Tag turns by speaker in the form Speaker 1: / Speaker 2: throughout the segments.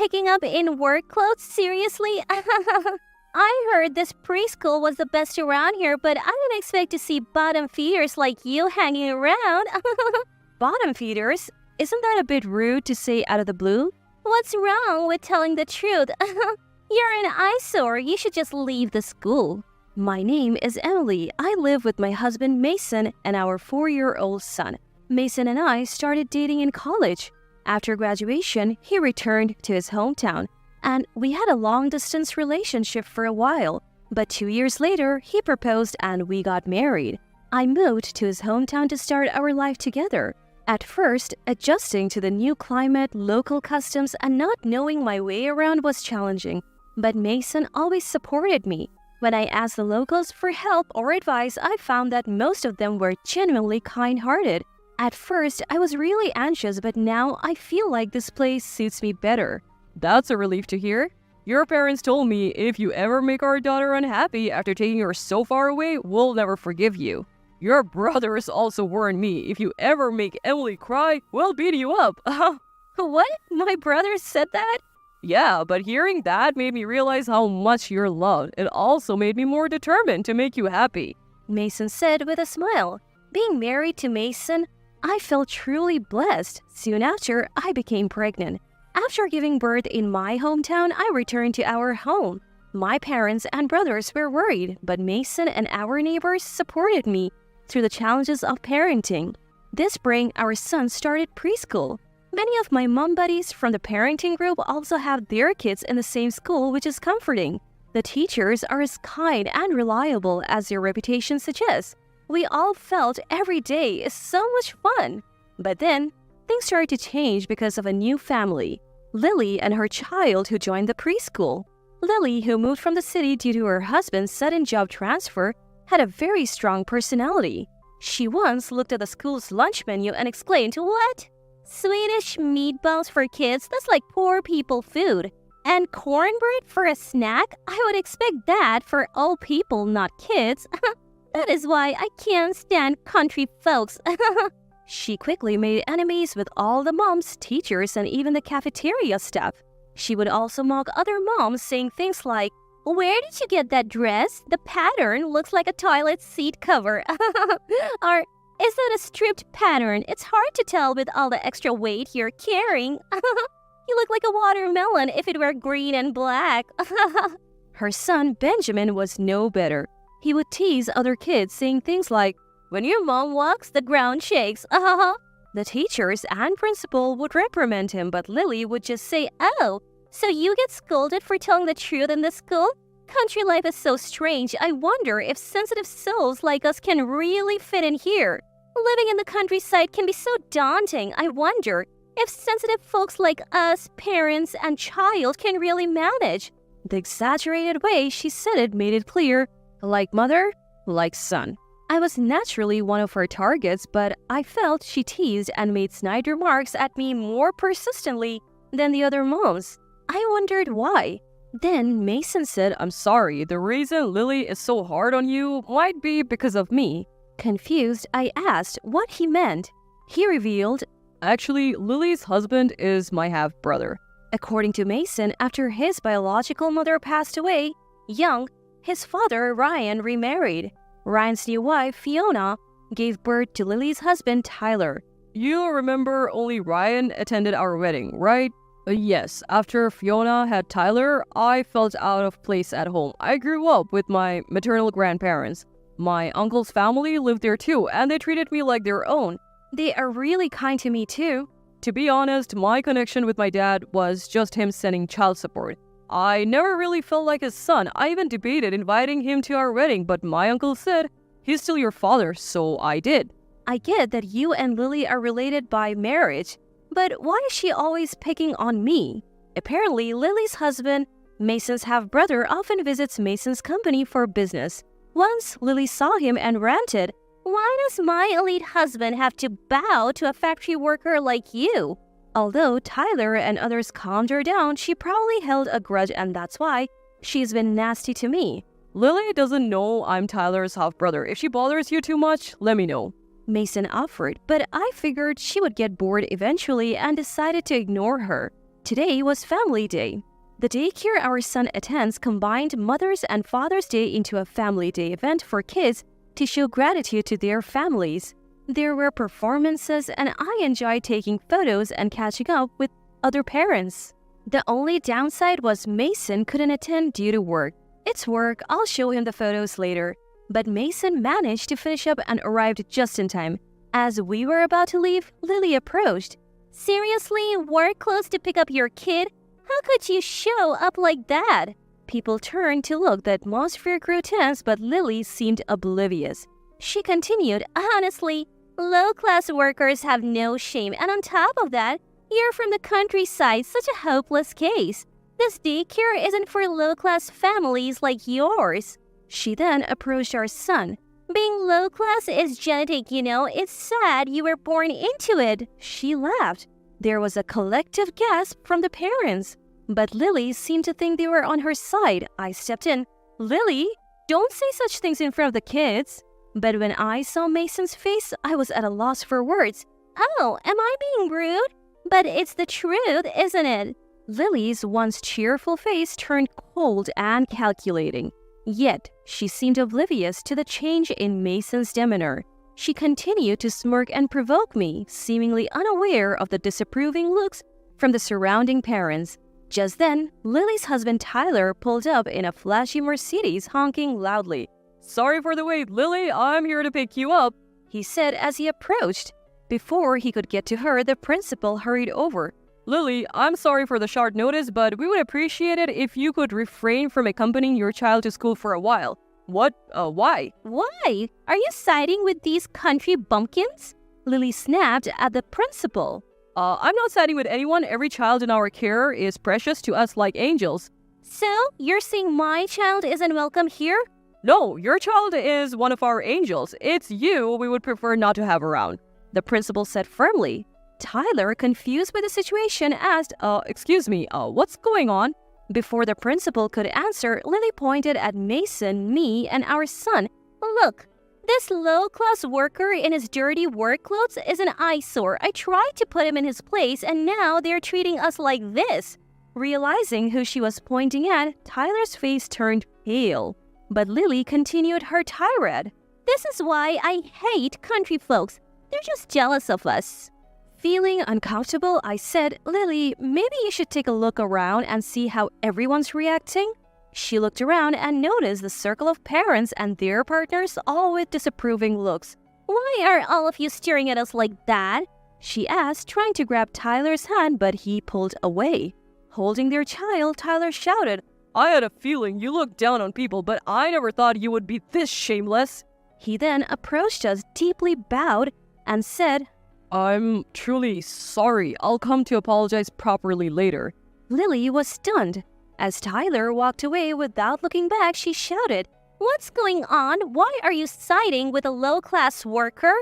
Speaker 1: picking up in work clothes? Seriously? I heard this preschool was the best around here, but I didn't expect to see bottom feeders like you hanging around.
Speaker 2: Bottom feeders? Isn't that a bit rude to say out of the blue?
Speaker 1: What's wrong with telling the truth? You're an eyesore. You should just leave the school.
Speaker 2: My name is Emily. I live with my husband Mason and our 4-year-old son. Mason and I started dating in college. After graduation, he returned to his hometown, and we had a long-distance relationship for a while. But 2 years later, he proposed and we got married. I moved to his hometown to start our life together. At first, adjusting to the new climate, local customs, and not knowing my way around was challenging. But Mason always supported me. When I asked the locals for help or advice, I found that most of them were genuinely kind-hearted. At first, I was really anxious, but now I feel like this place suits me better.
Speaker 3: That's a relief to hear. Your parents told me if you ever make our daughter unhappy after taking her so far away, we'll never forgive you. Your brothers also warned me if you ever make Emily cry, we'll beat you up.
Speaker 2: What? My brothers said that?
Speaker 3: Yeah, but hearing that made me realize how much you're loved. It also made me more determined to make you happy,
Speaker 2: Mason said with a smile. Being married to Mason, I felt truly blessed. Soon after, I became pregnant. After giving birth in my hometown, I returned to our home. My parents and brothers were worried, but Mason and our neighbors supported me through the challenges of parenting. This spring, our son started preschool. Many of my mom buddies from the parenting group also have their kids in the same school, which is comforting. The teachers are as kind and reliable as their reputation suggests. We all felt every day is so much fun. But then, things started to change because of a new family, Lily and her child who joined the preschool. Lily, who moved from the city due to her husband's sudden job transfer, had a very strong personality. She once looked at the school's lunch menu and exclaimed,
Speaker 1: "What? Swedish meatballs for kids? That's like poor people food. And cornbread for a snack? I would expect that for old people, not kids. That is why I can't stand country folks."
Speaker 2: She quickly made enemies with all the moms, teachers, and even the cafeteria staff. She would also mock other moms, saying things like,
Speaker 1: "Where did you get that dress? The pattern looks like a toilet seat cover." Or, "Is that a stripped pattern? It's hard to tell with all the extra weight you're carrying." "You look like a watermelon if it were green and black."
Speaker 2: Her son, Benjamin, was no better. He would tease other kids, saying things like,
Speaker 1: "When your mom walks, the ground shakes."
Speaker 2: The teachers and principal would reprimand him, but Lily would just say,
Speaker 1: "Oh, so you get scolded for telling the truth in the school? Country life is so strange. I wonder if sensitive souls like us can really fit in here. Living in the countryside can be so daunting. I wonder if sensitive folks like us, parents and child, can really manage."
Speaker 2: The exaggerated way she said it made it clear, like mother, like son. I was naturally one of her targets, but I felt she teased and made snide remarks at me more persistently than the other moms. I wondered why. Then Mason said,
Speaker 3: "I'm sorry, the reason Lily is so hard on you might be because of me."
Speaker 2: Confused, I asked what he meant. He revealed,
Speaker 3: "Actually, Lily's husband is my half-brother."
Speaker 2: According to Mason, after his biological mother passed away young, his father, Ryan, remarried. Ryan's new wife, Fiona, gave birth to Lily's husband, Tyler.
Speaker 3: You remember only Ryan attended our wedding, right? Yes, after Fiona had Tyler, I felt out of place at home. I grew up with my maternal grandparents. My uncle's family lived there too, and they treated me like their own.
Speaker 2: They are really kind to me too.
Speaker 3: To be honest, my connection with my dad was just him sending child support. I never really felt like his son. I even debated inviting him to our wedding, but my uncle said, "He's still your father," so I did.
Speaker 2: I get that you and Lily are related by marriage, but why is she always picking on me? Apparently, Lily's husband, Mason's half-brother, often visits Mason's company for business. Once, Lily saw him and ranted,
Speaker 1: "Why does my elite husband have to bow to a factory worker like you?"
Speaker 2: Although Tyler and others calmed her down, she probably held a grudge, and that's why she's been nasty to me.
Speaker 3: Lily doesn't know I'm Tyler's half-brother. If she bothers you too much, let me know.
Speaker 2: Mason offered, but I figured she would get bored eventually and decided to ignore her. Today was Family Day. The daycare our son attends combined Mother's and Father's Day into a Family Day event for kids to show gratitude to their families. There were performances, and I enjoyed taking photos and catching up with other parents. The only downside was Mason couldn't attend due to work. It's work, I'll show him the photos later. But Mason managed to finish up and arrived just in time. As we were about to leave, Lily approached.
Speaker 1: Seriously, work clothes to pick up your kid? How could you show up like that?
Speaker 2: People turned to look. The atmosphere grew tense, but Lily seemed oblivious.
Speaker 1: She continued, honestly, low-class workers have no shame, and on top of that, you're from the countryside, such a hopeless case. This daycare isn't for low-class families like yours.
Speaker 2: She then approached our son.
Speaker 1: Being low-class is genetic, you know. It's sad you were born into it.
Speaker 2: She laughed. There was a collective gasp from the parents. But Lily seemed to think they were on her side. I stepped in. Lily, don't say such things in front of the kids. But when I saw Mason's face, I was at a loss for words.
Speaker 1: Oh, am I being rude? But it's the truth, isn't it?
Speaker 2: Lily's once cheerful face turned cold and calculating. Yet, she seemed oblivious to the change in Mason's demeanor. She continued to smirk and provoke me, seemingly unaware of the disapproving looks from the surrounding parents. Just then, Lily's husband Tyler pulled up in a flashy Mercedes, honking loudly.
Speaker 3: Sorry for the wait, Lily. I'm here to pick you up,
Speaker 2: he said as he approached. Before he could get to her, the principal hurried over.
Speaker 3: Lily, I'm sorry for the short notice, but we would appreciate it if you could refrain from accompanying your child to school for a while. What? Why?
Speaker 1: Why? Are you siding with these country bumpkins?
Speaker 2: Lily snapped at the principal.
Speaker 3: I'm not siding with anyone. Every child in our care is precious to us like angels.
Speaker 1: So, you're saying my child isn't welcome here?
Speaker 3: No, your child is one of our angels. It's you we would prefer not to have around,
Speaker 2: the principal said firmly. Tyler, confused by the situation, asked, excuse me, what's going on? Before the principal could answer, Lily pointed at Mason, me, and our son.
Speaker 1: Look, this low-class worker in his dirty work clothes is an eyesore. I tried to put him in his place, and now they're treating us like this.
Speaker 2: Realizing who she was pointing at, Tyler's face turned pale. But Lily continued her tirade.
Speaker 1: This is why I hate country folks. They're just jealous of us.
Speaker 2: Feeling uncomfortable, I said, Lily, maybe you should take a look around and see how everyone's reacting. She looked around and noticed the circle of parents and their partners, all with disapproving looks.
Speaker 1: Why are all of you staring at us like that?
Speaker 2: She asked, trying to grab Tyler's hand, but he pulled away. Holding their child, Tyler shouted,
Speaker 3: I had a feeling you looked down on people, but I never thought you would be this shameless.
Speaker 2: He then approached us, deeply bowed, and said,
Speaker 3: I'm truly sorry. I'll come to apologize properly later.
Speaker 2: Lily was stunned. As Tyler walked away without looking back, she shouted,
Speaker 1: What's going on? Why are you siding with a low-class worker?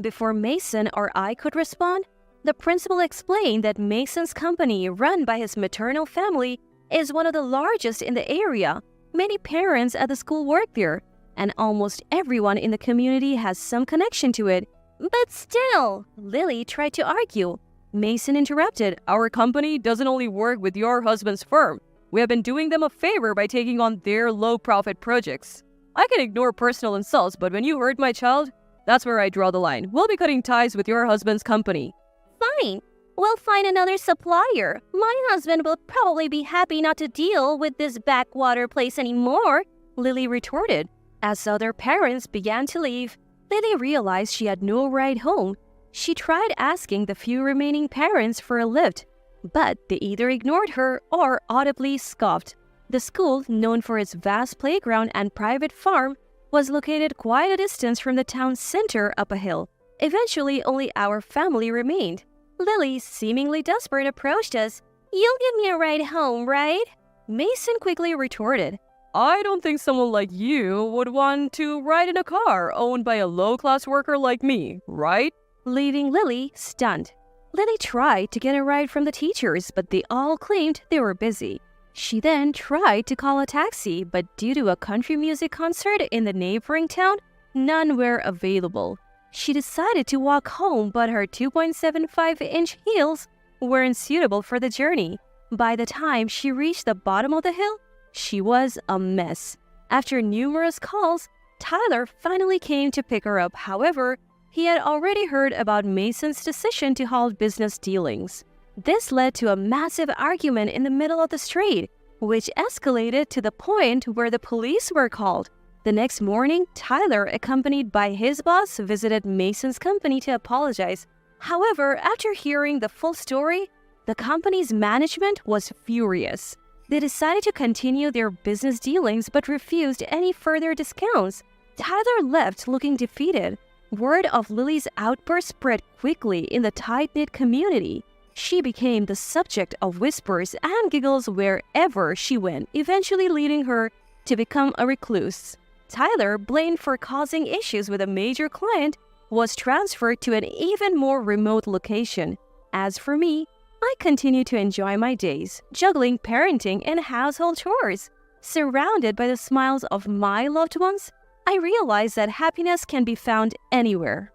Speaker 2: Before Mason or I could respond, the principal explained that Mason's company, run by his maternal family, is one of the largest in the area. Many parents at the school work there, and almost everyone in the community has some connection to it.
Speaker 1: But still,
Speaker 2: Lily tried to argue.
Speaker 3: Mason interrupted. Our company doesn't only work with your husband's firm. We have been doing them a favor by taking on their low-profit projects. I can ignore personal insults, but when you hurt my child, that's where I draw the line. We'll be cutting ties with your husband's company.
Speaker 1: Fine. We'll find another supplier. My husband will probably be happy not to deal with this backwater place anymore,
Speaker 2: Lily retorted. As other parents began to leave, Lily realized she had no ride home. She tried asking the few remaining parents for a lift, but they either ignored her or audibly scoffed. The school, known for its vast playground and private farm, was located quite a distance from the town center up a hill. Eventually, only our family remained.
Speaker 1: Lily, seemingly desperate, approached us. You'll give me a ride home, right?
Speaker 2: Mason quickly retorted.
Speaker 3: I don't think someone like you would want to ride in a car owned by a low-class worker like me, right?
Speaker 2: Leaving Lily stunned. Lily tried to get a ride from the teachers, but they all claimed they were busy. She then tried to call a taxi, but due to a country music concert in the neighboring town, none were available. She decided to walk home, but her 2.75-inch heels weren't suitable for the journey. By the time she reached the bottom of the hill, she was a mess. After numerous calls, Tyler finally came to pick her up. However, he had already heard about Mason's decision to halt business dealings. This led to a massive argument in the middle of the street, which escalated to the point where the police were called. The next morning, Tyler, accompanied by his boss, visited Mason's company to apologize. However, after hearing the full story, the company's management was furious. They decided to continue their business dealings but refused any further discounts. Tyler left looking defeated. Word of Lily's outburst spread quickly in the tight-knit community. She became the subject of whispers and giggles wherever she went, eventually leading her to become a recluse. Tyler, blamed for causing issues with a major client, was transferred to an even more remote location. As for me, I continue to enjoy my days, juggling parenting and household chores. Surrounded by the smiles of my loved ones, I realize that happiness can be found anywhere.